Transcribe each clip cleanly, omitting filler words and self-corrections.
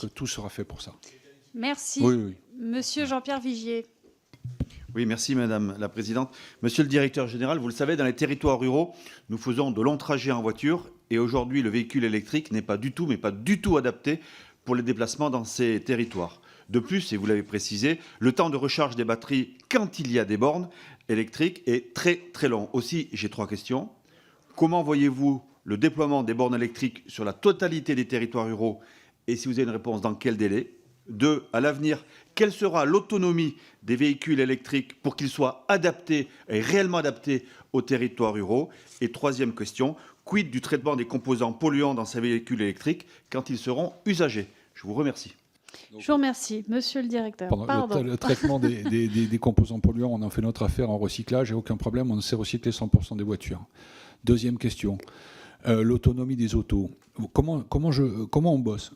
que tout sera fait pour ça. Merci. Oui. Monsieur Jean-Pierre Vigier. Oui, merci Madame la Présidente. Monsieur le Directeur Général, vous le savez, dans les territoires ruraux, nous faisons de longs trajets en voiture et aujourd'hui, le véhicule électrique n'est pas du tout, mais pas du tout adapté pour les déplacements dans ces territoires. De plus, et vous l'avez précisé, le temps de recharge des batteries quand il y a des bornes électriques est très très long. Aussi, j'ai 3 questions. Comment voyez-vous le déploiement des bornes électriques sur la totalité des territoires ruraux et si vous avez une réponse, dans quel délai? 2, à l'avenir, quelle sera l'autonomie des véhicules électriques pour qu'ils soient adaptés et réellement adaptés aux territoires ruraux? Et 3e question, quid du traitement des composants polluants dans ces véhicules électriques quand ils seront usagés? Je vous remercie. Je vous remercie. Monsieur le directeur. Pardon. Le traitement des composants polluants, on en fait notre affaire en recyclage et aucun problème, on sait recycler 100% des voitures. 2e question, l'autonomie des autos. Comment on bosse?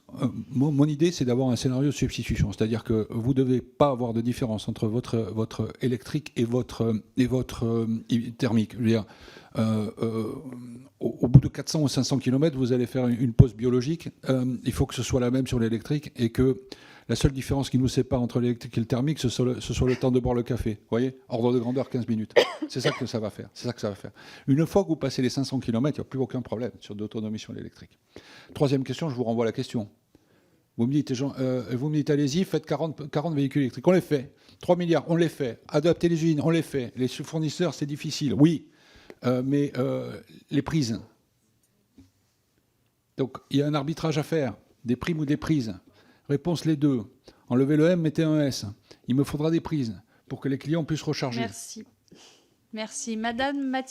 Mon idée, c'est d'avoir un scénario de substitution, c'est-à-dire que vous ne devez pas avoir de différence entre votre électrique et votre thermique. Je veux dire, au bout de 400 ou 500 km, vous allez faire une pause biologique. Il faut que ce soit la même sur l'électrique et que la seule différence qui nous sépare entre l'électrique et le thermique, ce soit le temps de boire le café. Vous voyez, ordre de grandeur, 15 minutes. C'est ça que ça va faire. Une fois que vous passez les 500 km, il n'y a plus aucun problème sur d'autonomie sur l'électrique. 3e question, je vous renvoie à la question. Vous me dites, allez-y, faites 40 véhicules électriques. On les fait. 3 milliards, on les fait. Adapter les usines, on les fait. Les fournisseurs, c'est difficile. Oui. Mais les prises. Donc, il y a un arbitrage à faire. Des primes ou des prises. Réponse les deux. Enlevez le M, mettez un S. Il me faudra des prises pour que les clients puissent recharger. Merci. Merci. Madame Mathilde.